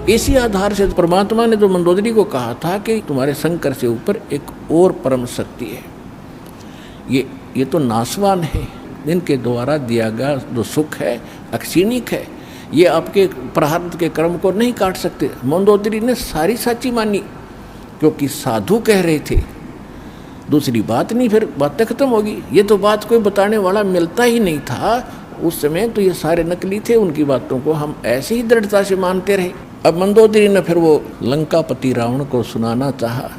इसी आधार से परमात्मा ने तो मंदोदरी को कहा था कि तुम्हारे शंकर से ऊपर एक और परम शक्ति है, ये तो नाशवान है, इनके द्वारा दिया गया जो सुख है अक्षीणिक है, ये आपके प्रारब्ध के कर्म को नहीं काट सकते। मंदोदरी ने सारी सच्ची मानी क्योंकि साधु कह रहे थे, दूसरी बात नहीं, फिर बातें खत्म होगी। ये तो बात कोई बताने वाला मिलता ही नहीं था उस समय, तो ये सारे नकली थे, उनकी बातों को हम ऐसे ही दृढ़ता से मानते रहे। अब मंदोदरी ने फिर वो लंकापति रावण को सुनाना चाहा।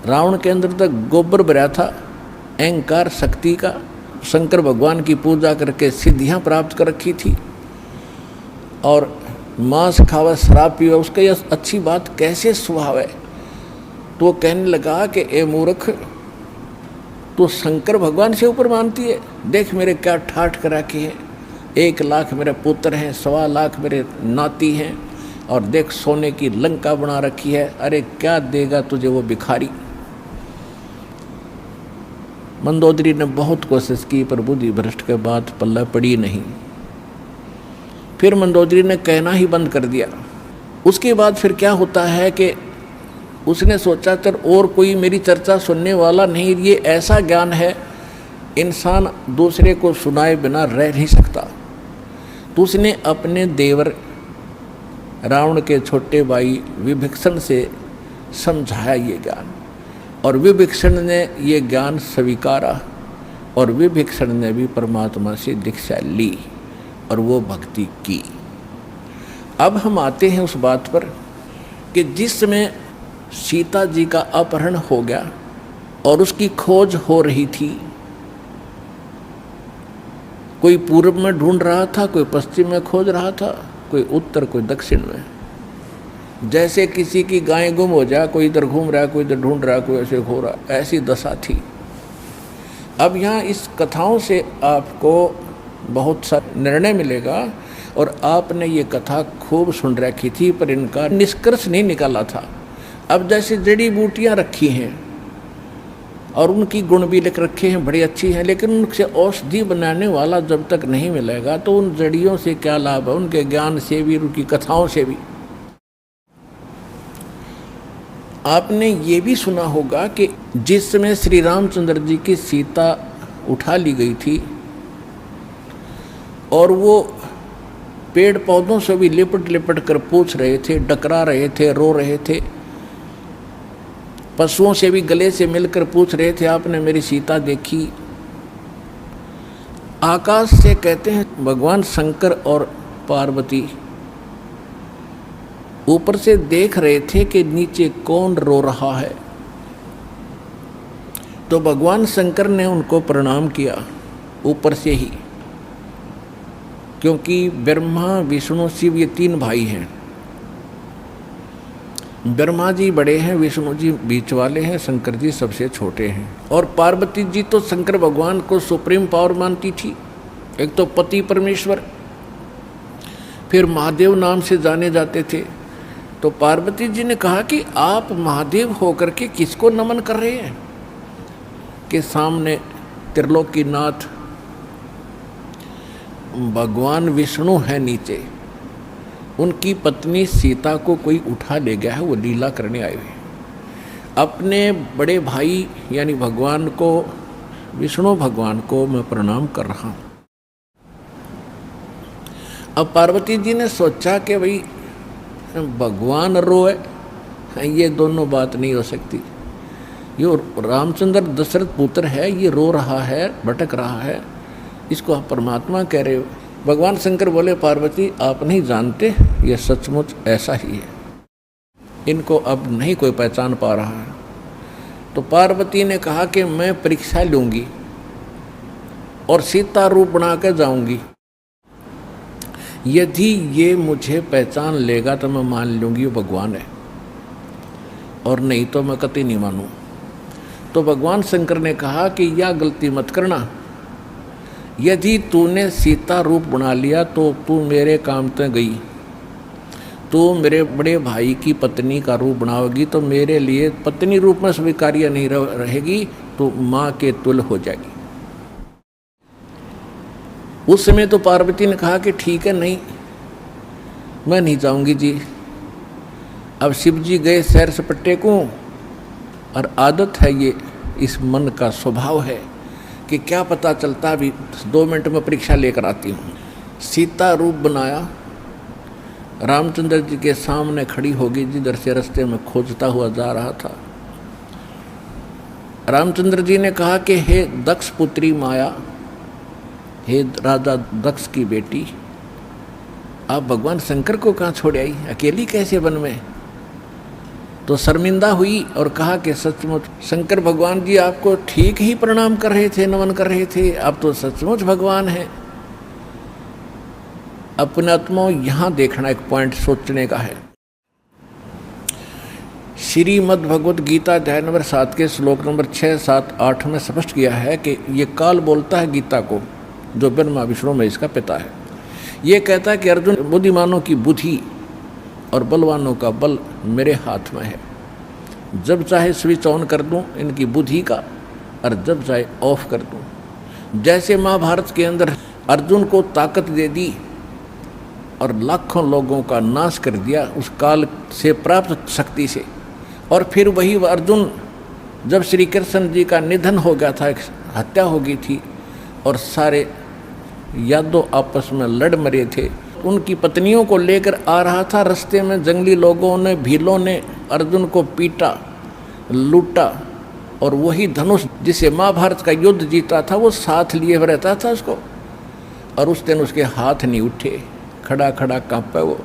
रावण के अंदर तक गोबर भरा था अहंकार शक्ति का, शंकर भगवान की पूजा करके सिद्धियां प्राप्त कर रखी थी और मांस खावा शराब पीवा उसका यह अच्छी बात कैसे स्वभाव है। तो वो कहने लगा कि ए मूर्ख, तो शंकर भगवान से ऊपर मानती है, देख मेरे क्या ठाठ करा के है, 1 लाख मेरे पुत्र हैं, 1.25 लाख मेरे नाती हैं, और देख सोने की लंका बना रखी है, अरे क्या देगा तुझे वो भिखारी। मंदोदरी ने बहुत कोशिश की पर बुद्धि भ्रष्ट के बाद पल्ला पड़ी नहीं। फिर मंदोदरी ने कहना ही बंद कर दिया। उसके बाद फिर क्या होता है कि उसने सोचा चल और कोई मेरी चर्चा सुनने वाला नहीं, ये ऐसा ज्ञान है इंसान दूसरे को सुनाए बिना रह नहीं सकता। तो उसने अपने देवर रावण के छोटे भाई विभीषण से समझाया ये ज्ञान, और विभीषण ने ये ज्ञान स्वीकारा और विभीषण ने भी परमात्मा से दीक्षा ली और वो भक्ति की। अब हम आते हैं उस बात पर कि जिस समय सीता जी का अपहरण हो गया और उसकी खोज हो रही थी, कोई पूर्व में ढूंढ रहा था, कोई पश्चिम में खोज रहा था, कोई उत्तर कोई दक्षिण में। जैसे किसी की गाय गुम हो जाए, कोई इधर घूम रहा है, कोई इधर ढूंढ रहा है, कोई ऐसे हो रहा, ऐसी दशा थी। अब यहाँ इस कथाओं से आपको बहुत सा निर्णय मिलेगा, और आपने ये कथा खूब सुन रखी थी पर इनका निष्कर्ष नहीं निकाला था। अब जैसे जड़ी बूटियाँ रखी हैं और उनकी गुण भी लिख रखे हैं, बड़ी अच्छी हैं, लेकिन उनसे औषधि बनाने वाला जब तक नहीं मिलेगा तो उन जड़ियों से क्या लाभ है, उनके ज्ञान से भी, उनकी कथाओं से भी। आपने ये भी सुना होगा कि जिस समय श्री रामचंद्र जी की सीता उठा ली गई थी और वो पेड़ पौधों से भी लिपट लिपट कर पूछ रहे थे, डकरा रहे थे, रो रहे थे, पशुओं से भी गले से मिलकर पूछ रहे थे आपने मेरी सीता देखी। आकाश से कहते हैं भगवान शंकर और पार्वती ऊपर से देख रहे थे कि नीचे कौन रो रहा है। तो भगवान शंकर ने उनको प्रणाम किया ऊपर से ही, क्योंकि ब्रह्मा विष्णु शिव ये 3 भाई हैं। ब्रह्मा जी बड़े हैं, विष्णु जी बीच वाले हैं, शंकर जी सबसे छोटे हैं। और पार्वती जी तो शंकर भगवान को सुप्रीम पावर मानती थी, एक तो पति परमेश्वर, फिर महादेव नाम से जाने जाते थे। तो पार्वती जी ने कहा कि आप महादेव होकर के किसको नमन कर रहे हैं, कि सामने त्रिलोकीनाथ भगवान विष्णु है, नीचे उनकी पत्नी सीता को कोई उठा ले गया है, वो लीला करने आए हुए। अपने बड़े भाई यानी भगवान को, विष्णु भगवान को मैं प्रणाम कर रहा हूँ। अब पार्वती जी ने सोचा कि भाई भगवान रोए, ये दोनों बात नहीं हो सकती। ये रामचंद्र दशरथ पुत्र है, ये रो रहा है, भटक रहा है, इसको आप परमात्मा कह रहे हो। भगवान शंकर बोले पार्वती आप नहीं जानते, ये सचमुच ऐसा ही है, इनको अब नहीं कोई पहचान पा रहा है। तो पार्वती ने कहा कि मैं परीक्षा लूँगी और सीता रूप बना कर जाऊँगी, यदि ये मुझे पहचान लेगा तो मैं मान लूँगी वो भगवान है, और नहीं तो मैं कतई नहीं मानूँ। तो भगवान शंकर ने कहा कि यह गलती मत करना, यदि तूने सीता रूप बना लिया तो तू मेरे काम तक गई, तू मेरे बड़े भाई की पत्नी का रूप बनाओगी तो मेरे लिए पत्नी रूप में स्वीकार्य नहीं रहेगी, तो माँ के तुल हो जाएगी। उस समय तो पार्वती ने कहा कि ठीक है, नहीं मैं नहीं जाऊंगी जी, अब शिव जी गए सैर सपट्टे को, और आदत है ये, इस मन का स्वभाव है कि क्या पता चलता, अभी 2 मिनट में परीक्षा लेकर आती हूँ। सीता रूप बनाया, रामचंद्र जी के सामने खड़ी होगी, जिधर से रास्ते में खोजता हुआ जा रहा था। रामचंद्र जी ने कहा कि हे दक्ष पुत्री माया, हे राजा दक्ष की बेटी, आप भगवान शंकर को कहाँ छोड़ आई, अकेली कैसे वन में? तो शर्मिंदा हुई और कहा कि सचमुच शंकर भगवान जी आपको ठीक ही प्रणाम कर रहे थे, नमन कर रहे थे, आप तो सचमुच भगवान हैं। अपने आत्मा यहाँ देखना एक पॉइंट सोचने का है। श्रीमद् भगवद गीता अध्याय नंबर 7 के श्लोक नंबर 6, 7, 8 में स्पष्ट किया है कि ये काल बोलता है गीता को, जो ब्रह्मा विष्णु में इसका पिता है। ये कहता है कि अर्जुन, बुद्धिमानों की बुद्धि और बलवानों का बल मेरे हाथ में है। जब चाहे स्विच ऑन कर दूं इनकी बुद्धि का, और जब चाहे ऑफ कर दूं। जैसे महाभारत के अंदर अर्जुन को ताकत दे दी और लाखों लोगों का नाश कर दिया उस काल से प्राप्त शक्ति से, और फिर वही अर्जुन जब श्री कृष्ण जी का निधन हो गया था, एक हत्या हो गई थी और सारे यादव आपस में लड़ मरे थे, उनकी पत्नियों को लेकर आ रहा था, रास्ते में जंगली लोगों ने, भीलों ने अर्जुन को पीटा, लूटा, और वही धनुष जिसे महाभारत का युद्ध जीता था वो साथ लिए रहता था उसको, और उस दिन उसके हाथ नहीं उठे, खड़ा खड़ा कांपा वो।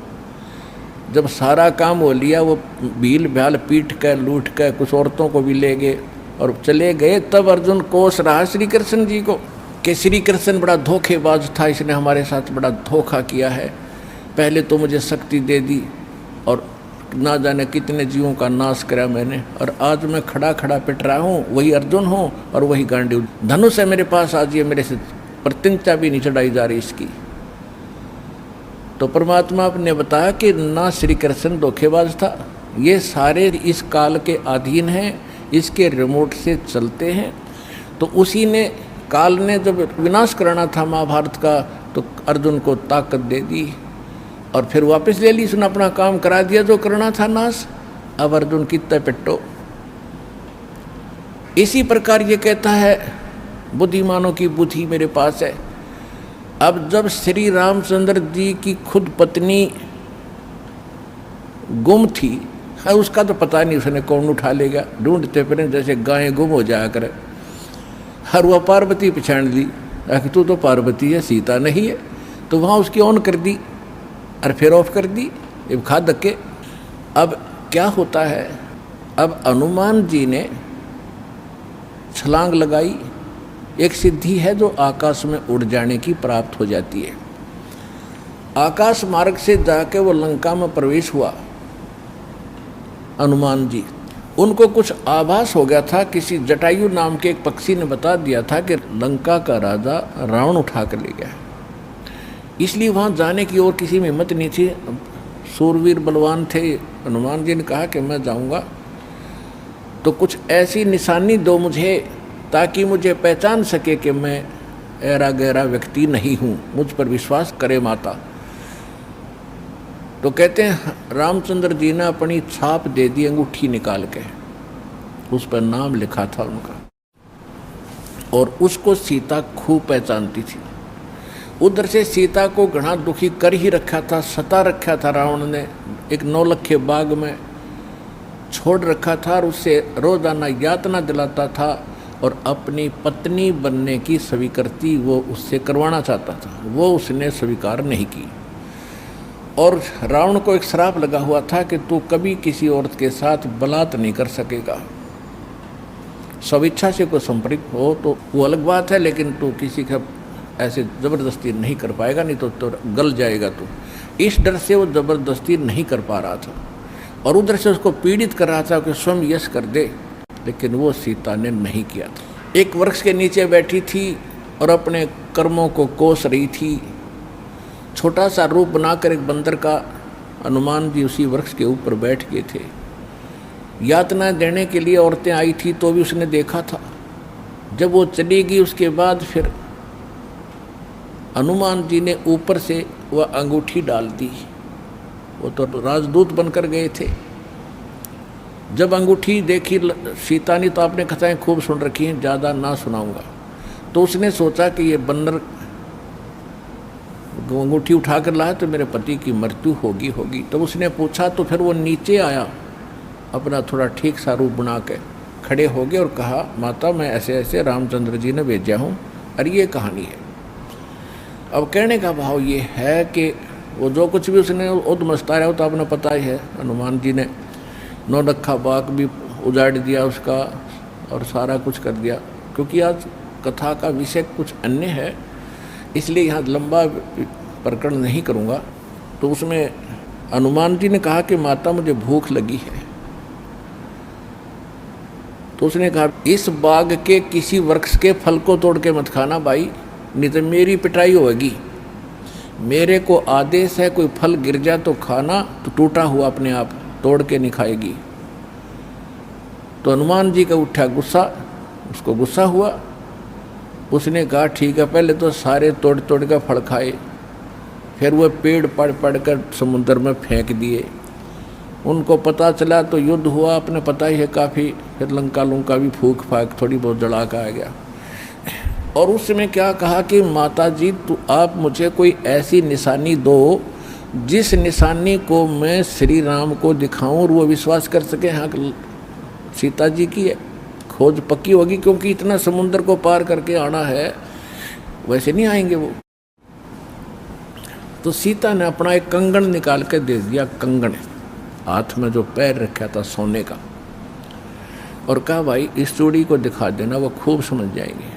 जब सारा काम वो लिया, वो भील भ्याल पीट कर लूट कर कुछ औरतों को भी ले गए और चले गए, तब अर्जुन कोस रहा श्री कृष्ण जी को कि श्री कृष्ण बड़ा धोखेबाज था, इसने हमारे साथ बड़ा धोखा किया है। पहले तो मुझे शक्ति दे दी और ना जाने कितने जीवों का नाश करा मैंने, और आज मैं खड़ा खड़ा पिट रहा हूँ, वही अर्जुन हूँ और वही गांडी धनुष है मेरे पास, आज ये मेरे से प्रतिज्ञा भी नहीं चढ़ाई जा रही इसकी। तो परमात्मा ने बताया कि ना श्री कृष्ण धोखेबाज था, ये सारे इस काल के अधीन हैं, इसके रिमोट से चलते हैं। तो उसी ने, काल ने जब विनाश कराना था महाभारत का, तो अर्जुन को ताकत दे दी और फिर वापस ले ली, उसने अपना काम करा दिया जो करना था नाश। अब अर्जुन कितना पिट्टो। इसी प्रकार ये कहता है बुद्धिमानों की बुद्धि मेरे पास है। अब जब श्री रामचंद्र जी की खुद पत्नी गुम थी, उसका तो पता नहीं उसने कौन उठा लेगा, ढूंढते फिर जैसे गायें गुम हो जाया करे। हर वह पार्वती पहचान ली, तू तो पार्वती है, सीता नहीं है, तो वहाँ उसकी ऑन कर दी और फिर ऑफ कर दी, ये खा धक्के। अब क्या होता है, अब हनुमान जी ने छलांग लगाई, एक सिद्धि है जो आकाश में उड़ जाने की प्राप्त हो जाती है। आकाश मार्ग से जाके वो लंका में प्रवेश हुआ हनुमान जी। उनको कुछ आभास हो गया था, किसी जटायु नाम के एक पक्षी ने बता दिया था कि लंका का राजा रावण उठा कर ले गया, इसलिए वहाँ जाने की और किसी में हिम्मत नहीं थी। सूरवीर बलवान थे, हनुमान जी ने कहा कि मैं जाऊँगा तो कुछ ऐसी निशानी दो मुझे ताकि मुझे पहचान सके कि मैं ऐरा गहरा व्यक्ति नहीं हूँ, मुझ पर विश्वास करे माता। तो कहते हैं रामचंद्र जी ने अपनी छाप दे दी, अंगूठी निकाल के, उस पर नाम लिखा था उनका, और उसको सीता खूब पहचानती थी। उधर से सीता को घना दुखी कर ही रखा था, सता रखा था रावण ने, एक नौलखे बाग में छोड़ रखा था और उससे रोजाना यातना दिलाता था और अपनी पत्नी बनने की स्वीकृति वो उससे करवाना चाहता था, वो उसने स्वीकार नहीं की। और रावण को एक श्राप लगा हुआ था कि तू कभी किसी औरत के साथ बलात् नहीं कर सकेगा, स्वेच्छा से कोई संपर्क हो तो वो अलग बात है, लेकिन तू किसी का ऐसे ज़बरदस्ती नहीं कर पाएगा, नहीं तो गल जाएगा तू। इस डर से वो ज़बरदस्ती नहीं कर पा रहा था और उधर से उसको पीड़ित कर रहा था कि स्वयं यश कर दे, लेकिन वो सीता ने नहीं किया था। एक वृक्ष के नीचे बैठी थी और अपने कर्मों को कोस रही थी। छोटा सा रूप बनाकर एक बंदर का हनुमान जी उसी वृक्ष के ऊपर बैठ गए थे। यातना देने के लिए औरतें आई थी तो भी उसने देखा था। जब वो चली गई उसके बाद फिर हनुमान जी ने ऊपर से वह अंगूठी डाल दी। वो तो राजदूत बनकर गए थे जब अंगूठी देखी सीता ने तो आपने कथाएं खूब सुन रखी हैं, ज़्यादा ना सुनाऊंगा। तो उसने सोचा कि ये बंदर अंगूठी उठा कर लाया तो मेरे पति की मृत्यु होगी। तो उसने पूछा, तो फिर वो नीचे आया, अपना थोड़ा ठीक सा रूप बना के खड़े हो गए और कहा, माता मैं ऐसे ऐसे रामचंद्र जी ने भेजा हूँ और ये कहानी है। अब कहने का भाव ये है कि वो जो कुछ भी उसने उद्मस्ता रहा हो तो आपने पता ही है, हनुमान जी ने नौलखा बाग भी उजाड़ दिया उसका और सारा कुछ कर दिया। क्योंकि आज कथा का विषय कुछ अन्य है, इसलिए यहाँ लंबा प्रकरण नहीं करूँगा। तो उसमें हनुमान जी ने कहा कि माता मुझे भूख लगी है। तो उसने कहा, इस बाग के किसी वृक्ष के फल को तोड़ के मत खाना भाई, नहीं तो मेरी पिटाई होगी। मेरे को आदेश है, कोई फल गिर जाए तो खाना, तो टूटा हुआ अपने आप तोड़ के नहीं खाएगी। तो हनुमान जी का उठा गुस्सा, उसको गुस्सा हुआ। उसने कहा ठीक है, पहले तो सारे तोड़ तोड़ कर फल खाए, फिर वह पेड़ पड़ कर समुद्र में फेंक दिए। उनको पता चला तो युद्ध हुआ, अपने पता ही है काफ़ी। फिर लंका भी फूक फाक थोड़ी बहुत जला का आ गया। और उस समय क्या कहा कि माता जी तो आप मुझे कोई ऐसी निशानी दो जिस निशानी को मैं श्री राम को दिखाऊं और वो विश्वास कर सके, हाँ सीता जी की खोज पक्की होगी। क्योंकि इतना समुद्र को पार करके आना है, वैसे नहीं आएंगे वो। तो सीता ने अपना एक कंगन निकाल के दे दिया, कंगन हाथ में जो पैर रखा था सोने का, और कहा भाई इस चूड़ी को दिखा देना, वो खूब समझ जाएंगे।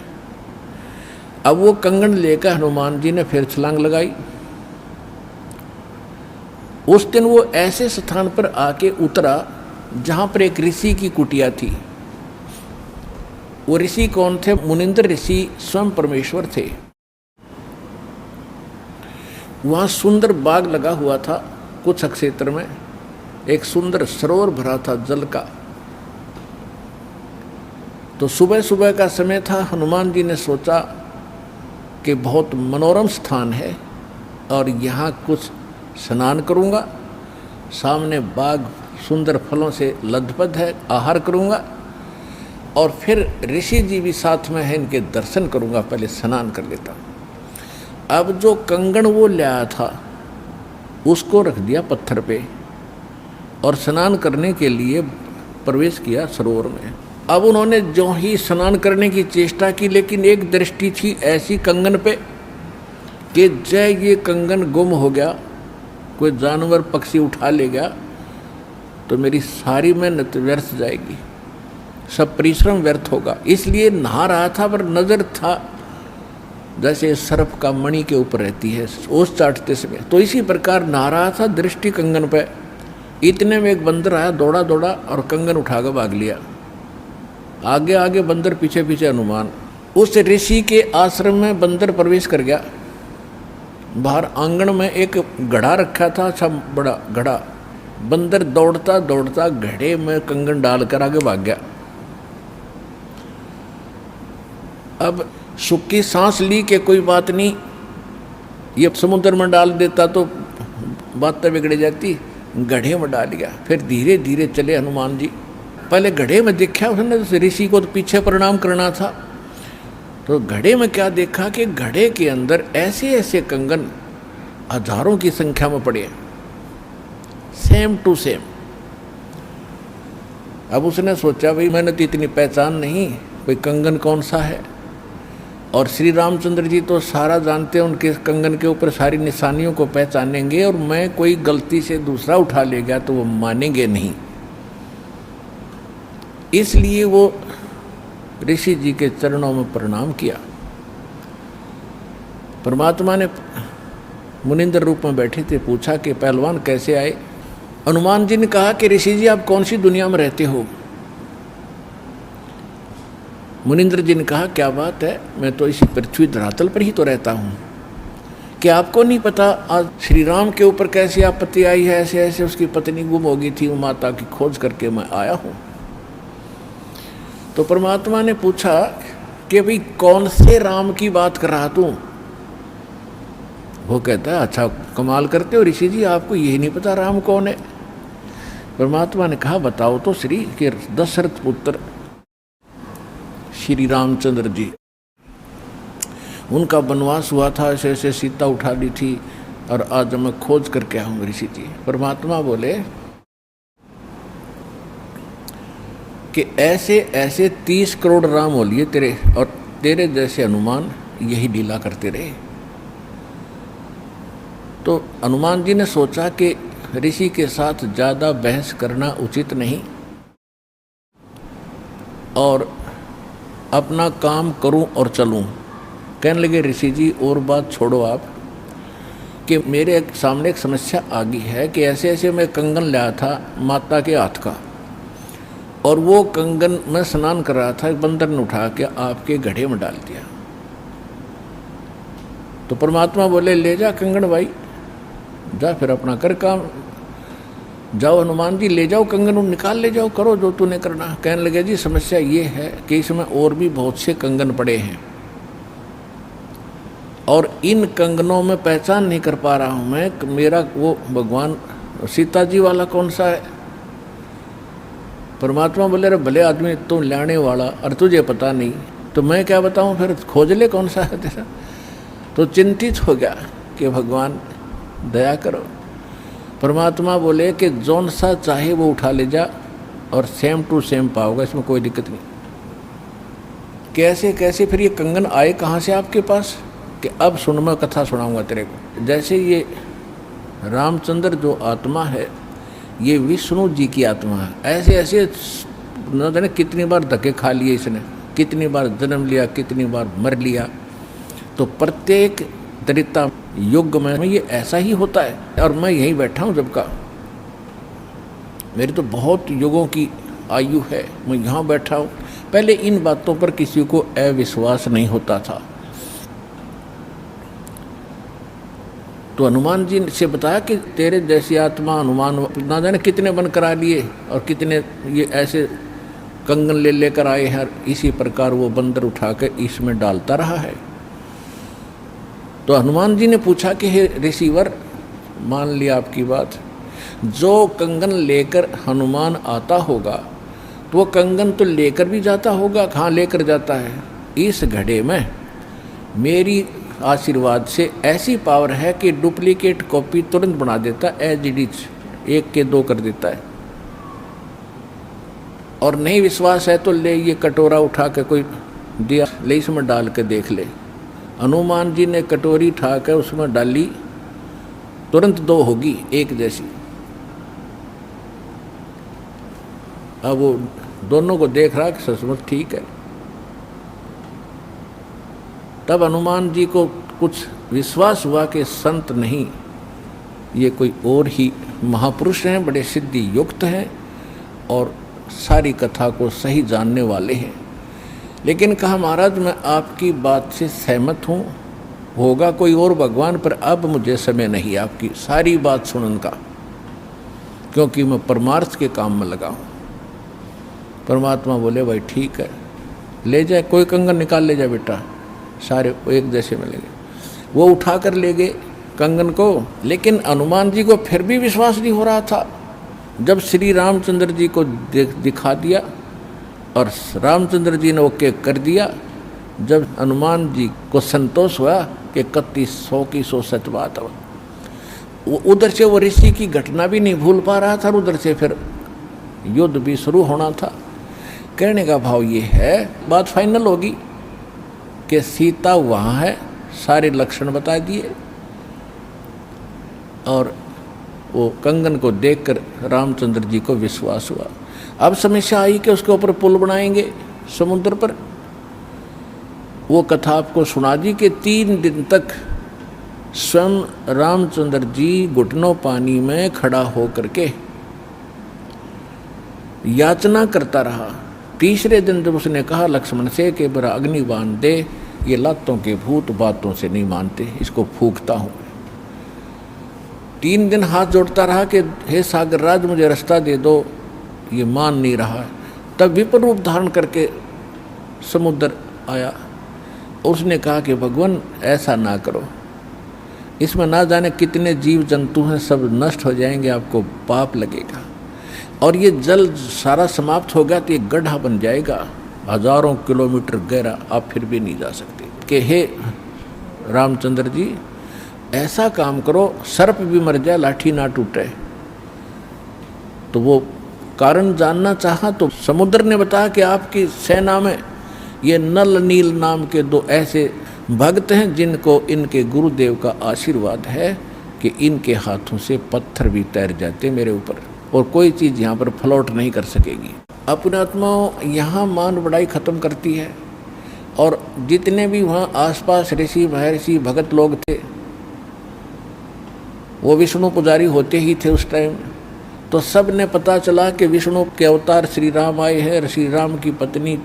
अब वो कंगन लेकर हनुमान जी ने फिर छलांग लगाई। उस दिन वो ऐसे स्थान पर आके उतरा जहां पर एक ऋषि की कुटिया थी। वो ऋषि कौन थे? मुनिंद्र ऋषि स्वयं परमेश्वर थे। वहां सुंदर बाग लगा हुआ था, कुछ क्षेत्र में एक सुंदर सरोवर भरा था जल का। तो सुबह सुबह का समय था। हनुमान जी ने सोचा कि बहुत मनोरम स्थान है और यहाँ कुछ स्नान करूँगा, सामने बाग सुंदर फलों से लदपद है, आहार करूँगा और फिर ऋषि जी भी साथ में है, इनके दर्शन करूँगा, पहले स्नान कर लेता हूँ। अब जो कंगन वो लाया था उसको रख दिया पत्थर पे और स्नान करने के लिए प्रवेश किया सरोवर में। अब उन्होंने जो ही स्नान करने की चेष्टा की, लेकिन एक दृष्टि थी ऐसी कंगन पे कि जय ये कंगन गुम हो गया, कोई जानवर पक्षी उठा ले गया तो मेरी सारी मेहनत व्यर्थ जाएगी, सब परिश्रम व्यर्थ होगा। इसलिए नहा रहा था पर नज़र था जैसे सर्प का मणि के ऊपर रहती है ओस चाटते समय, तो इसी प्रकार नहा रहा था, दृष्टि कंगन पे। इतने में एक बंदर आया, दौड़ा दौड़ा और कंगन उठाकर भाग लिया। आगे आगे बंदर, पीछे पीछे हनुमान। उस ऋषि के आश्रम में बंदर प्रवेश कर गया। बाहर आंगन में एक घड़ा रखा था, अच्छा बड़ा घड़ा। बंदर दौड़ता दौड़ता घड़े में कंगन डालकर आगे भाग गया। अब सुखी सांस ली कि कोई बात नहीं, ये समुद्र में डाल देता तो बातें बिगड़ जाती, गड्ढे में डाल दिया। फिर धीरे धीरे चले हनुमान जी। पहले घड़े में देखा उसने, ऋषि को तो पीछे प्रणाम करना था, तो घड़े में क्या देखा कि घड़े के अंदर ऐसे ऐसे कंगन हजारों की संख्या में पड़े, सेम टू सेम। अब उसने सोचा भाई मैंने तो इतनी पहचान नहीं, कोई कंगन कौन सा है। और श्री रामचंद्र जी तो सारा जानते हैं, उनके कंगन के ऊपर सारी निशानियों को पहचानेंगे, और मैं कोई गलती से दूसरा उठा ले गया तो वो मानेंगे नहीं। इसलिए वो ऋषि जी के चरणों में प्रणाम किया। परमात्मा ने मुनिंद्र रूप में बैठे थे, पूछा कि पहलवान कैसे आए। हनुमान जी ने कहा कि ऋषि जी आप कौन सी दुनिया में रहते हो। मुनिंद्र जी ने कहा क्या बात है, मैं तो इसी पृथ्वी धरातल पर ही तो रहता हूँ, क्या आपको नहीं पता आज श्री राम के ऊपर कैसी आपत्ति आई है, ऐसे ऐसे उसकी पत्नी गुम हो गई थी, वो माता की खोज करके मैं आया हूँ। तो परमात्मा ने पूछा कि भाई कौन से राम की बात कर रहा तू। वो कहता है अच्छा कमाल करते हो ऋषि जी, आपको यही नहीं पता राम कौन है। परमात्मा ने कहा बताओ तो श्री के दशरथ पुत्र श्री रामचंद्र जी, उनका वनवास हुआ था, ऐसे ऐसे सीता उठा ली थी और आज मैं खोज करके आऊँ ऋषि जी। परमात्मा बोले कि ऐसे ऐसे 30 करोड़ राम हो लिए तेरे, और तेरे जैसे हनुमान यही लीला करते रहे। तो हनुमान जी ने सोचा कि ऋषि के साथ ज़्यादा बहस करना उचित नहीं और अपना काम करूं और चलूं। कहने लगे ऋषि जी और बात छोड़ो आप, कि मेरे सामने एक समस्या आ गई है कि ऐसे ऐसे मैं कंगन लाया था माता के हाथ का, और वो कंगन मैं स्नान कर रहा था, एक बंदर ने उठा के आपके घड़े में डाल दिया। तो परमात्मा बोले ले जा कंगन भाई, जा फिर अपना कर काम, जाओ हनुमान जी ले जाओ कंगन, निकाल ले जाओ, करो जो तूने करना। कहने लगे जी समस्या ये है कि इसमें और भी बहुत से कंगन पड़े हैं और इन कंगनों में पहचान नहीं कर पा रहा हूँ मैं, मेरा वो भगवान सीता जी वाला कौन सा है। परमात्मा बोले अरे भले आदमी तुम लाने वाला और तुझे पता नहीं तो मैं क्या बताऊँ, फिर खोज ले कौन सा है तेरा। तो चिंतित हो गया कि भगवान दया करो। परमात्मा बोले कि जौन सा चाहे वो उठा ले जा और सेम टू सेम पाओगे, इसमें कोई दिक्कत नहीं। कैसे कैसे फिर ये कंगन आए कहाँ से आपके पास, कि अब सुन मैं कथा सुनाऊंगा तेरे को। जैसे ये रामचंद्र जो आत्मा है ये विष्णु जी की आत्मा है, ऐसे ऐसे न जाने कितनी बार धक्के खा लिए इसने, कितनी बार जन्म लिया, कितनी बार मर लिया। तो प्रत्येक त्रेता युग में ये ऐसा ही होता है। और मैं यहीं बैठा हूँ जब का, मेरी तो बहुत युगों की आयु है, मैं यहाँ बैठा हूँ। पहले इन बातों पर किसी को अविश्वास नहीं होता था। तो हनुमान जी से बताया कि तेरे जैसी आत्मा हनुमान ना जाने कितने बन करा लिए और कितने ये ऐसे कंगन ले लेकर आए हैं, इसी प्रकार वो बंदर उठा के इसमें डालता रहा है। तो हनुमान जी ने पूछा कि हे ऋषिवर, मान लिया आपकी बात, जो कंगन लेकर हनुमान आता होगा तो वो कंगन तो लेकर भी जाता होगा, कहाँ लेकर जाता है, इस घड़े में मेरी आशीर्वाद से ऐसी पावर है कि डुप्लीकेट कॉपी तुरंत बना देता, एज इट इज, 1 के 2 कर देता है। और नहीं विश्वास है तो ले ये कटोरा उठा के कोई दिया, ले इसमें डाल के देख ले। हनुमान जी ने कटोरी उठा कर उसमें डाली, तुरंत 2 होगी, 1 जैसी। अब वो दोनों को देख रहा कि सचमुच ठीक है। तब हनुमान जी को कुछ विश्वास हुआ कि संत नहीं, ये कोई और ही महापुरुष हैं, बड़े सिद्धि युक्त हैं और सारी कथा को सही जानने वाले हैं। लेकिन कहा महाराज मैं आपकी बात से सहमत हूँ, होगा कोई और भगवान, पर अब मुझे समय नहीं आपकी सारी बात सुनने का, क्योंकि मैं परमार्थ के काम में लगा हूँ। परमात्मा बोले भाई ठीक है, ले जाए, कोई कंगन निकाल ले जाए बेटा, सारे एक जैसे मिलेंगे। वो उठा कर ले गए कंगन को। लेकिन हनुमान जी को फिर भी विश्वास नहीं हो रहा था। जब श्री रामचंद्र जी को दिखा दिया और रामचंद्र जी ने ओके कर दिया, जब हनुमान जी को संतोष हुआ कि 3100 की 100 सच बात है, वो उधर से वो ऋषि की घटना भी नहीं भूल पा रहा था, उधर से फिर युद्ध भी शुरू होना था। कहने का भाव ये है, बात फाइनल होगी कि सीता वहाँ है, सारे लक्षण बता दिए, और वो कंगन को देखकर रामचंद्र जी को विश्वास हुआ। अब समस्या आई कि उसके ऊपर पुल बनाएंगे समुद्र पर। वो कथा आपको सुना दी कि 3 दिन तक स्वयं रामचंद्र जी घुटनों पानी में खड़ा होकर के याचना करता रहा। तीसरे दिन जब उसने कहा लक्ष्मण से कि बड़ा अग्निबाण दे, ये लातों के भूत बातों से नहीं मानते, इसको फूंकता हूँ। 3 दिन हाथ जोड़ता रहा कि हे सागर राज मुझे रास्ता दे दो, ये मान नहीं रहा। तब विपर रूप धारण करके समुद्र आया। उसने कहा कि भगवान ऐसा ना करो, इसमें ना जाने कितने जीव जंतु हैं, सब नष्ट हो जाएंगे, आपको पाप लगेगा। और ये जल सारा समाप्त हो गया तो एक गड्ढा बन जाएगा, हजारों किलोमीटर गहरा, आप फिर भी नहीं जा सकते। कि हे रामचंद्र जी, ऐसा काम करो सर्प भी मर जाए लाठी ना टूटे। तो वो कारण जानना चाहा तो समुद्र ने बताया कि आपकी सेना में ये नल नील नाम के दो ऐसे भक्त हैं जिनको इनके गुरुदेव का आशीर्वाद है कि इनके हाथों से पत्थर भी तैर जाते मेरे ऊपर, और कोई चीज़ यहाँ पर फ्लोट नहीं कर सकेगी। अपने आत्माओं यहाँ मान बढ़ाई खत्म करती है, और जितने भी वहाँ आसपास ऋषि महर्षि भगत लोग थे वो विष्णु पुजारी होते ही थे उस टाइम। तो सब ने पता चला कि विष्णु के अवतार श्री राम आए हैं, श्री राम की पत्नी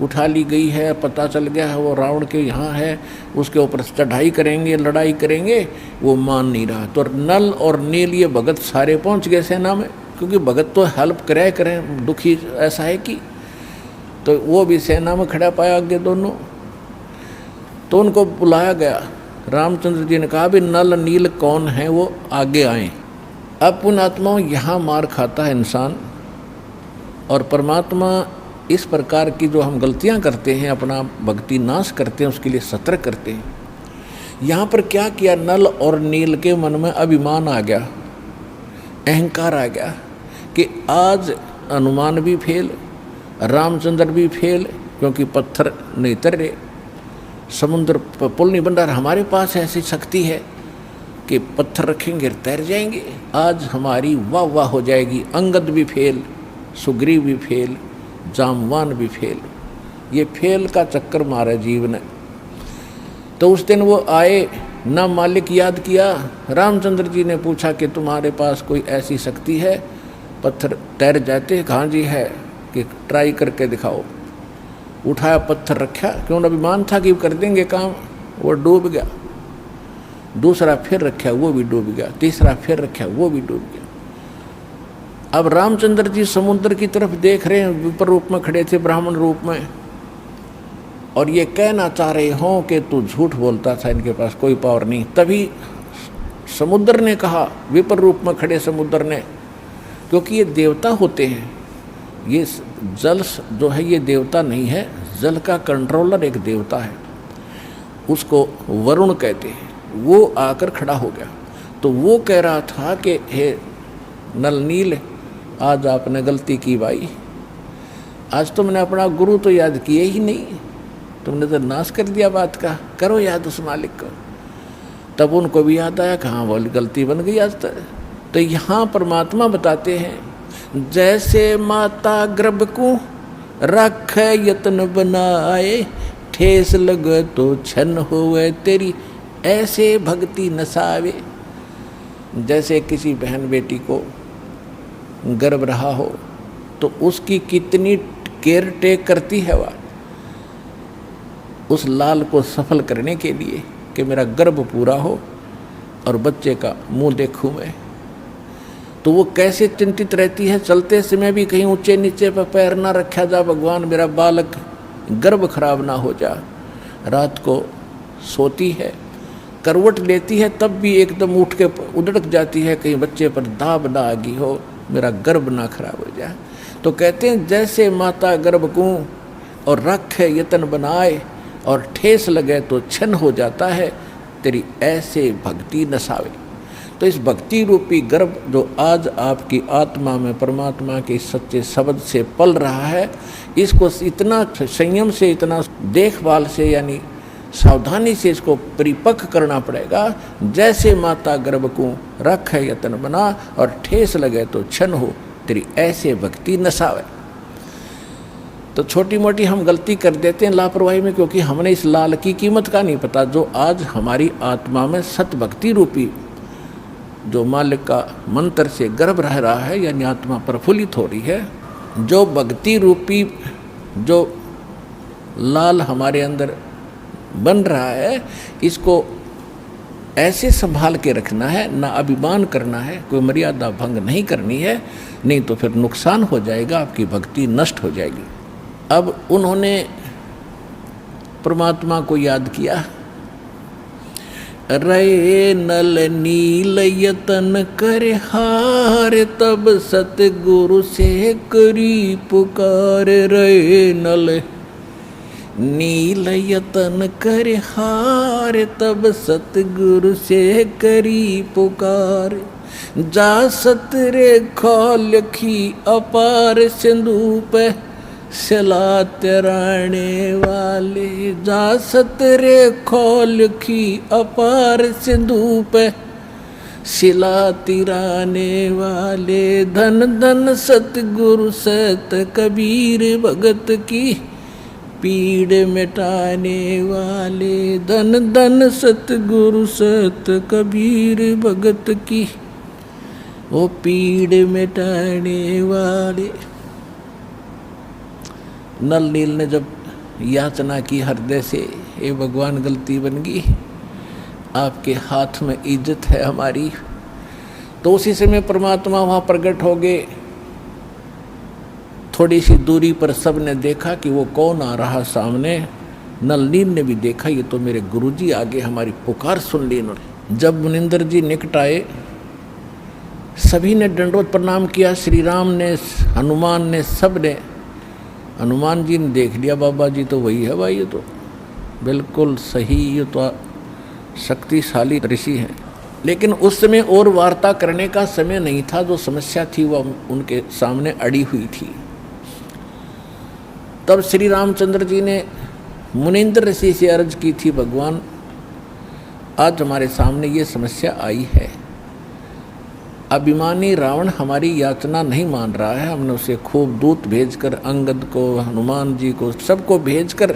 उठा ली गई है, पता चल गया है वो रावण के यहाँ है, उसके ऊपर चढ़ाई करेंगे, लड़ाई करेंगे। वो मान नहीं रहा। तो नल और नील ये भगत सारे पहुँच गए सेना में, क्योंकि भगत तो हेल्प करें, दुखी ऐसा है कि, तो वो भी सेना में खड़ा पाया आगे दोनों। तो उनको बुलाया गया। रामचंद्र जी ने कहा भी नल नील कौन है, वो आगे आए। अब पुण्यात्माओं यहाँ मार खाता है इंसान, और परमात्मा इस प्रकार की जो हम गलतियाँ करते हैं, अपना भक्ति नाश करते हैं, उसके लिए सतर्क करते हैं। यहाँ पर क्या किया, नल और नील के मन में अभिमान आ गया, अहंकार आ गया कि आज हनुमान भी फेल, रामचंद्र भी फेल, क्योंकि पत्थर नहीं तर रहे, समुद्र पुल नहीं बन रहा। हमारे पास ऐसी शक्ति है कि पत्थर रखेंगे तैर जाएंगे, आज हमारी वाह वाह हो जाएगी। अंगद भी फेल, सुग्रीव भी फेल, जामवान भी फेल, ये फेल का चक्कर मारा जीव ने। तो उस दिन वो आए ना, मालिक याद किया। रामचंद्र जी ने पूछा कि तुम्हारे पास कोई ऐसी शक्ति है पत्थर तैर जाते? कहाँ जी है, कि ट्राई करके दिखाओ। उठाया, पत्थर रखा, क्यों अभिमान था कि कर देंगे काम, वो डूब गया। दूसरा फिर रखा, वो भी डूब गया। तीसरा फिर रखा, वो भी डूब गया। अब रामचंद्र जी समुद्र की तरफ देख रहे हैं, विपर रूप में खड़े थे, ब्राह्मण रूप में, और ये कहना चाह रहे हों कि तू झूठ बोलता था, इनके पास कोई पावर नहीं। तभी समुद्र ने कहा, विपर रूप में खड़े समुद्र ने, क्योंकि ये देवता होते हैं, ये जल जो है ये देवता नहीं है, जल का कंट्रोलर एक देवता है, उसको वरुण कहते हैं। वो आकर खड़ा हो गया। तो वो कह रहा था कि हे नल नील, आज आपने गलती की भाई, आज तुमने अपना गुरु तो याद किए ही नहीं, तुमने तो नाश कर दिया बात का, करो याद उस मालिक को। तब उनको भी याद आया, कहाँ बोली गलती बन गई आज तक। तो यहाँ परमात्मा बताते हैं, जैसे माता गर्भ को रख यत्न बनाए, ठेस लग तो छन होवे तेरी, ऐसे भक्ति नसावे। जैसे किसी बहन बेटी को गर्भ रहा हो तो उसकी कितनी केयर टेक करती है वह, उस लाल को सफल करने के लिए कि मेरा गर्भ पूरा हो और बच्चे का मुंह देखूं मैं। तो वो कैसे चिंतित रहती है, चलते समय भी कहीं ऊंचे नीचे पर पैर ना रखा जा, भगवान मेरा बालक गर्भ खराब ना हो जा। रात को सोती है, करवट लेती है, तब भी एकदम उठ के उधड़क जाती है, कहीं बच्चे पर दाब ना आ गई हो, मेरा गर्भ ना खराब हो जाए। तो कहते हैं जैसे माता गर्भ को और रखे यतन बनाए और ठेस लगे तो छन हो जाता है, तेरी ऐसे भक्ति नसावे। तो इस भक्ति रूपी गर्भ जो आज आपकी आत्मा में परमात्मा के सच्चे शब्द से पल रहा है, इसको इतना संयम से, इतना देखभाल से, यानी सावधानी से इसको परिपक्व करना पड़ेगा। जैसे माता गर्भ को रख है यतन बना और ठेस लगे तो छन हो, तेरी ऐसे भक्ति नसावे। तो छोटी मोटी हम गलती कर देते हैं लापरवाही में, क्योंकि हमने इस लाल की कीमत का नहीं पता, जो आज हमारी आत्मा में सत भक्ति रूपी जो मालिक का मंत्र से गर्भ रह रहा है, यानी आत्मा प्रफुल्लित हो रही है, जो भक्ति रूपी जो लाल हमारे अंदर बन रहा है, इसको ऐसे संभाल के रखना है, ना अभिमान करना है, कोई मर्यादा भंग नहीं करनी है, नहीं तो फिर नुकसान हो जाएगा, आपकी भक्ति नष्ट हो जाएगी। अब उन्होंने परमात्मा को याद किया रहे नल नील यतन कर हार, तब सतगुरु से करी पुकार। रहे नल नील यतन कर हार, तब सतगुरु से करी पुकार। जा सतरे खोलखी अपार, सिंधु पे सिला तिराने वाले। जा सतरे खोलखी अपार, सिंधु पे सिला तिराने वाले। धन धन सतगुरु सत कबीर, भगत की पीड़ मिटाने वाले। धन धन सतगुरु सत कबीर, भगत की वो पीड़ मिटाने वाले। नल नील ने जब याचना की हृदय से, ये भगवान गलती बन गई, आपके हाथ में इज्जत है हमारी, तो उसी समय परमात्मा वहाँ प्रकट हो गए। थोड़ी सी दूरी पर सब ने देखा कि वो कौन आ रहा सामने। नल नील ने भी देखा, ये तो मेरे गुरुजी आगे, हमारी पुकार सुन ली इन्होंने। जब मुनिंदर जी निकट आए, सभी ने दंडवत प्रणाम किया। श्री राम ने, हनुमान ने, सब ने। हनुमान जी ने देख लिया, बाबा जी तो वही है भाई, ये तो बिल्कुल सही, ये तो शक्तिशाली ऋषि हैं। लेकिन उस समय और वार्ता करने का समय नहीं था। जो समस्या थी वह उनके सामने अड़ी हुई थी। तब श्री रामचंद्र जी ने मुनिंद्र ऋषि से अर्ज की थी, भगवान आज हमारे सामने ये समस्या आई है। अभिमानी रावण हमारी याचना नहीं मान रहा है। हमने उसे खूब दूत भेजकर, अंगद को, हनुमान जी को, सबको भेजकर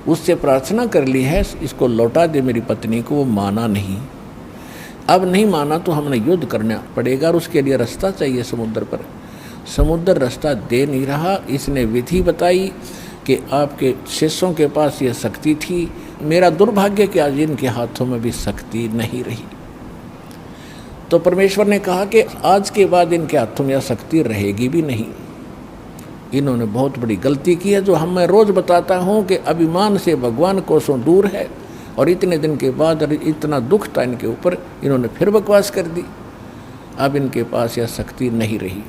उससे प्रार्थना कर ली है, इसको लौटा दे मेरी पत्नी को। वो माना नहीं। अब नहीं माना तो हमें युद्ध करना पड़ेगा और उसके लिए रास्ता चाहिए समुद्र पर। समुद्र रास्ता दे नहीं रहा। इसने विधि बताई कि आपके शिष्यों के पास यह शक्ति थी। मेरा दुर्भाग्य कि आज इनके हाथों में भी शक्ति नहीं रही। तो परमेश्वर ने कहा कि आज के बाद इनके हाथों में यह शक्ति रहेगी भी नहीं। इन्होंने बहुत बड़ी गलती की है, जो हम मैं रोज़ बताता हूँ कि अभिमान से भगवान कोसों दूर है। और इतने दिन के बाद इतना दुख था इनके ऊपर, इन्होंने फिर बकवास कर दी। अब इनके पास यह शक्ति नहीं रही।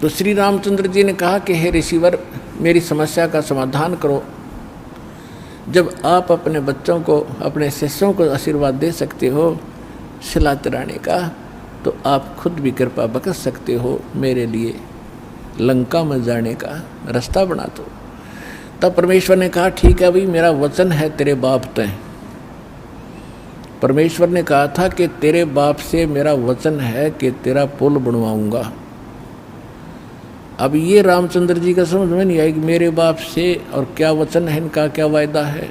तो श्री रामचंद्र जी ने कहा कि हे ऋषिवर, मेरी समस्या का समाधान करो। जब आप अपने बच्चों को, अपने शिष्यों को आशीर्वाद दे सकते हो सिला तिराने का, तो आप खुद भी कृपा बख्श सकते हो, मेरे लिए लंका में जाने का रास्ता बना दो। तब परमेश्वर ने कहा ठीक है भाई, मेरा वचन है तेरे बाप तय। परमेश्वर ने कहा था कि तेरे बाप से मेरा वचन है कि तेरा पुल बनवाऊंगा। अब ये रामचंद्र जी का समझ में नहीं आई कि मेरे बाप से और क्या वचन है इनका, क्या वायदा है।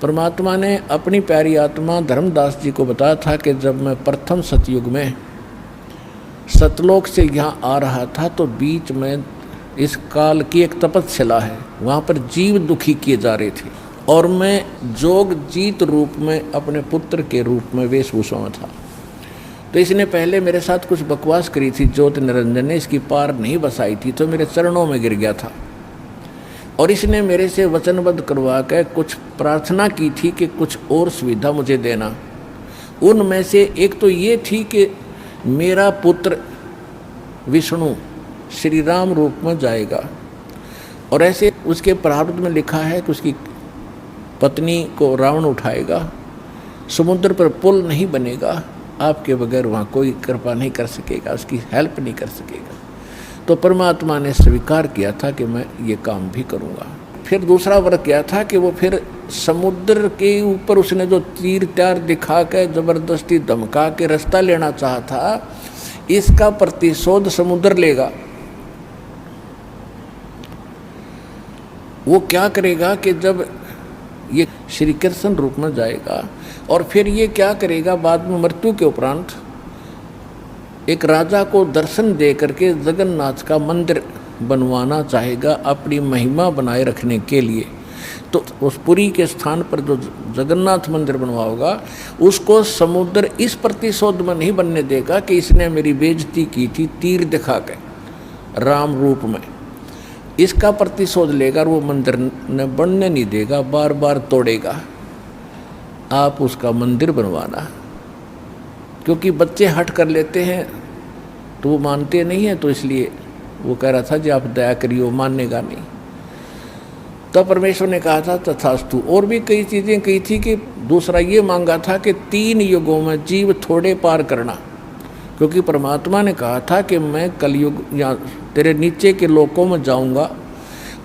परमात्मा ने अपनी प्यारी आत्मा धर्मदास जी को बताया था कि जब मैं प्रथम सतयुग में सतलोक से यहाँ आ रहा था, तो बीच में इस काल की एक तपस्या है, वहाँ पर जीव दुखी किए जा रहे थे और मैं जोग जीत रूप में अपने पुत्र के रूप में वेशभूषा में था। तो इसने पहले मेरे साथ कुछ बकवास करी थी, ज्योति निरंजन ने इसकी पार नहीं बसाई थी, तो मेरे चरणों में गिर गया था। और इसने मेरे से वचनबद्ध करवा कर कुछ प्रार्थना की थी कि कुछ और सुविधा मुझे देना। उनमें से एक तो ये थी कि मेरा पुत्र विष्णु श्री राम रूप में जाएगा, और ऐसे उसके प्रारब्ध में लिखा है कि उसकी पत्नी को रावण उठाएगा, समुद्र पर पुल नहीं बनेगा, आपके बगैर वहाँ कोई कृपा नहीं कर सकेगा, उसकी हेल्प नहीं कर सकेगा। तो परमात्मा ने स्वीकार किया था कि मैं ये काम भी करूँगा। फिर दूसरा वर्ग क्या था कि वो फिर समुद्र के ऊपर उसने जो तीर त्यार दिखा के ज़बरदस्ती धमका के रास्ता लेना चाहा था, इसका प्रतिशोध समुद्र लेगा। वो क्या करेगा कि जब ये श्री कृष्ण रूप में जाएगा और फिर ये क्या करेगा, बाद में मृत्यु के उपरांत एक राजा को दर्शन दे करके जगन्नाथ का मंदिर बनवाना चाहेगा अपनी महिमा बनाए रखने के लिए। तो उस पुरी के स्थान पर जो जगन्नाथ मंदिर बनवाओगा, उसको समुद्र इस प्रतिशोध में नहीं बनने देगा कि इसने मेरी बेइज्जती की थी तीर दिखा के राम रूप में। इसका प्रतिशोध लेगा और वो मंदिर न बनने नहीं देगा, बार बार तोड़ेगा। आप उसका मंदिर बनवाना। क्योंकि बच्चे हट कर लेते हैं तो वो मानते नहीं हैं, तो इसलिए वो कह रहा था जी आप दया करिए, माननेगा नहीं। तब परमेश्वर ने कहा था तथास्तु। और भी कई चीज़ें कही थी कि दूसरा ये मांगा था कि 3 युगों में जीव थोड़े पार करना, क्योंकि परमात्मा ने कहा था कि मैं कलयुग या तेरे नीचे के लोकों में जाऊंगा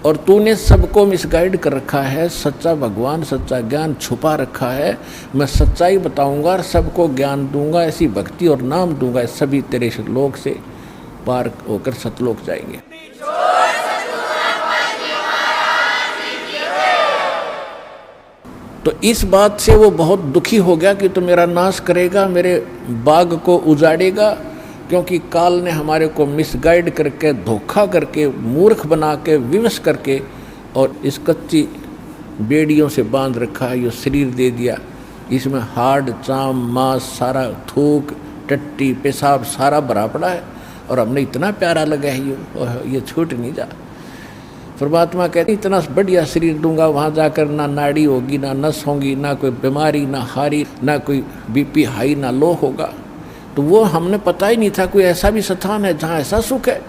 और तूने सबको मिसगाइड कर रखा है, सच्चा भगवान सच्चा ज्ञान छुपा रखा है, मैं सच्चाई बताऊंगा और सबको ज्ञान दूंगा, ऐसी भक्ति और नाम दूंगा, सभी तेरे लोक से पार होकर सतलोक जाएंगे। तो इस बात से वो बहुत दुखी हो गया कि तो मेरा नाश करेगा, मेरे बाग को उजाड़ेगा, क्योंकि काल ने हमारे को मिसगाइड करके, धोखा करके, मूर्ख बना के, विवश करके और इस कच्ची बेड़ियों से बांध रखा है। ये शरीर दे दिया, इसमें हाड़ चाम मांस सारा, थूक टट्टी पेशाब सारा भरा पड़ा है, और हमने इतना प्यारा लगा है ये छूट नहीं जा। परमात्मा कहते इतना बढ़िया शरीर दूंगा, वहाँ जाकर ना नाड़ी होगी, ना नस होगी, ना कोई बीमारी, ना हारी, ना कोई बीपी हाई, ना लो होगा। तो वो हमने पता ही नहीं था कोई ऐसा भी स्थान है जहाँ ऐसा सुख है।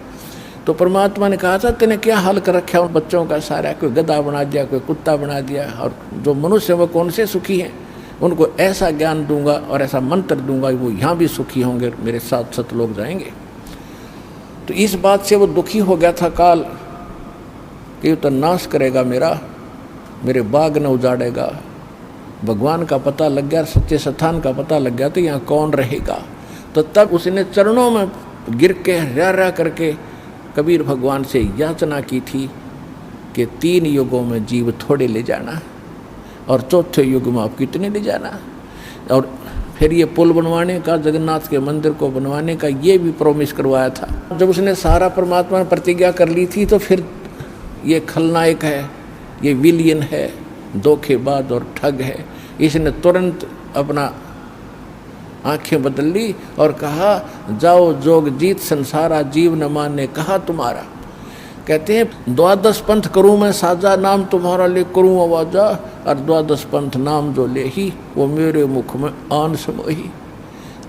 तो परमात्मा ने कहा था तेने क्या हाल कर रखा उन बच्चों का सारा, कोई गधा बना दिया, कोई कुत्ता बना दिया, और जो मनुष्य वो कौन से सुखी हैं, उनको ऐसा ज्ञान दूंगा और ऐसा मंत्र दूंगा वो यहाँ भी सुखी होंगे, मेरे साथ सतलोक जाएंगे। तो इस बात से वो दुखी हो गया था काल कि तो नाश करेगा मेरे बाग न उजाड़ेगा। भगवान का पता लग गया, सच्चे स्थान का पता लग गया, तो यहाँ कौन रहेगा। तो तब उसने चरणों में गिर के रा करके कबीर भगवान से याचना की थी कि 3 युगों में जीव थोड़े ले जाना और चौथे युग में आप कितने ले जाना। और फिर ये पुल बनवाने का, जगन्नाथ के मंदिर को बनवाने का ये भी प्रॉमिस करवाया था। जब उसने सारा परमात्मा ने प्रतिज्ञा कर ली थी, तो फिर ये खलनायक है, ये विलियन है, धोखेबाज और ठग है, इसने तुरंत अपना आंखें बदल ली और कहा जाओ जोग जीत संसारा, जीव न माने कहा तुम्हारा। कहते हैं 12 पंथ करूँ मैं साजा, नाम तुम्हारा ले करूँ आवाजा, और 12 पंथ नाम जो ले ही वो मेरे मुख में अंश मोही।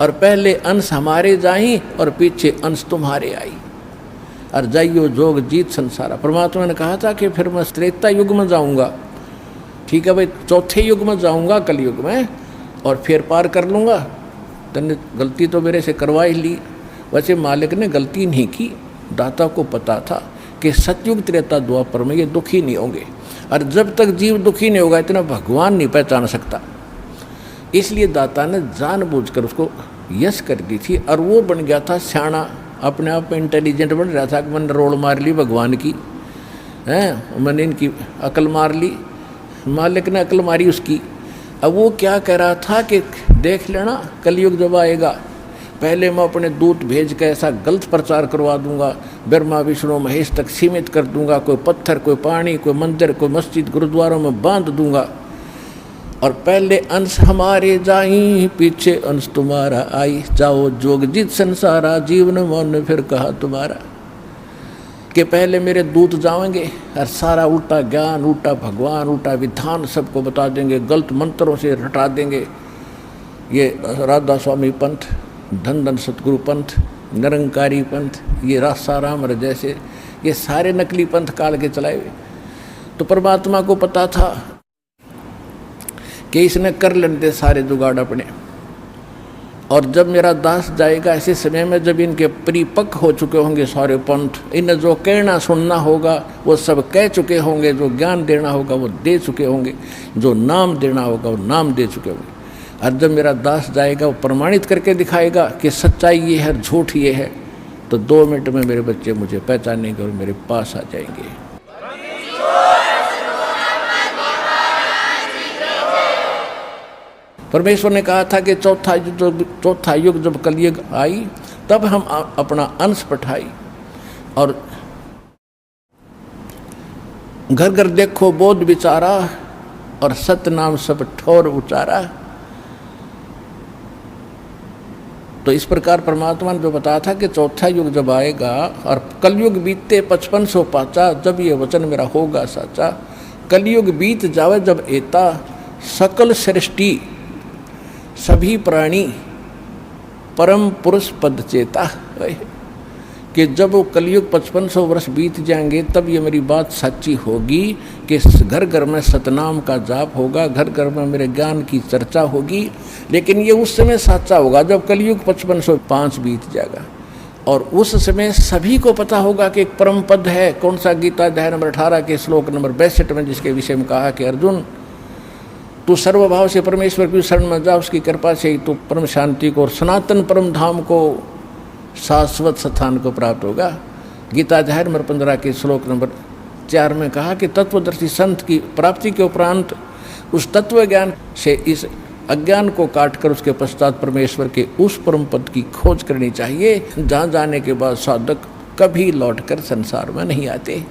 और पहले अंश हमारे जाई और पीछे अंश तुम्हारे आई, और जाइयो जोग जीत संसारा। परमात्मा ने कहा था कि फिर मैं त्रेता युग में जाऊंगा, ठीक है भाई, चौथे युग में जाऊंगा कलयुग में, और फिर पार कर लूँगा। तूने गलती तो मेरे से करवा ही ली। वैसे मालिक ने गलती नहीं की, दाता को पता था कि सतयुग त्रेता द्वापर में ये दुखी नहीं होंगे, और जब तक जीव दुखी नहीं होगा इतना भगवान नहीं पहचान सकता। इसलिए दाता ने जानबूझकर उसको यश कर दी थी, और वो बन गया था सियाना, अपने आप में इंटेलिजेंट बन रहा था कि मैंने रोल मार ली भगवान की, हैं मैंने इनकी अकल मार ली, मालिक ने अकल मारी उसकी। अब वो क्या कह रहा था कि देख लेना कलयुग जब आएगा, पहले मैं अपने दूत भेज कर ऐसा गलत प्रचार करवा दूंगा, ब्रह्मा विष्णु महेश तक सीमित कर दूंगा, कोई पत्थर कोई पानी कोई मंदिर कोई मस्जिद गुरुद्वारों में बांध दूंगा, और पहले अंश हमारे जाई पीछे अंश तुम्हारा आई, जाओ जोग जीत संसारा, जीवन मन फिर कहा तुम्हारा। कि पहले मेरे दूत जाएंगे और सारा उल्टा ज्ञान, उल्टा भगवान, उल्टा विधान सबको बता देंगे, गलत मंत्रों से रटा देंगे। ये राधा स्वामी पंथ, धन धन सतगुरु पंथ, निरंकारी पंथ, ये रासाराम जैसे ये सारे नकली पंथ काल के चलाए हुए। तो परमात्मा को पता था कि इसने कर लेते सारे जुगाड़ अपने, और जब मेरा दास जाएगा ऐसे समय में जब इनके परिपक्व हो चुके होंगे सारे पंथ, इन्हें जो कहना सुनना होगा वो सब कह चुके होंगे, जो ज्ञान देना होगा वो दे चुके होंगे, जो नाम देना होगा वो नाम दे चुके होंगे। और जब मेरा दास जाएगा वो प्रमाणित करके दिखाएगा कि सच्चाई ये है, झूठ ये है, तो 2 मिनट में मेरे बच्चे मुझे पहचानेंगे और मेरे पास आ जाएंगे। परमेश्वर ने कहा था कि चौथा युग जब कलयुग आई तब हम अपना अंश पठाई, और घर घर देखो बोध विचारा, और सत्य नाम सब ठोर उचारा। तो इस प्रकार परमात्मा ने जो बताया था कि चौथा युग जब आएगा और कलयुग बीतते 5500 पाचा, जब ये वचन मेरा होगा साचा, कलयुग बीत जावे जब एता, सकल सृष्टि सभी प्राणी परम पुरुष पद चेता, कि जब वो कलयुग 5500 वर्ष बीत जाएंगे तब ये मेरी बात सच्ची होगी कि घर घर में सतनाम का जाप होगा, घर घर में मेरे ज्ञान की चर्चा होगी। लेकिन ये उस समय सच्चा होगा जब कलयुग 5505 बीत जाएगा, और उस समय सभी को पता होगा कि एक परम पद है। कौन सा? गीता अध्याय नंबर 18 के श्लोक नंबर 62 में, जिसके विषय में कहा कि अर्जुन तू सर्वभाव से परमेश्वर की शरण में जा, उसकी कृपा से ही तू परम शांति को और सनातन परम धाम को, शाश्वत स्थान को प्राप्त होगा। गीता अध्याय नंबर 15 के श्लोक नंबर 4 में कहा कि तत्वदर्शी संत की प्राप्ति के उपरांत उस तत्व ज्ञान से इस अज्ञान को काटकर उसके पश्चात परमेश्वर के उस परम पद की खोज करनी चाहिए, जहाँ जाने के बाद साधक कभी लौटकर संसार में नहीं आते।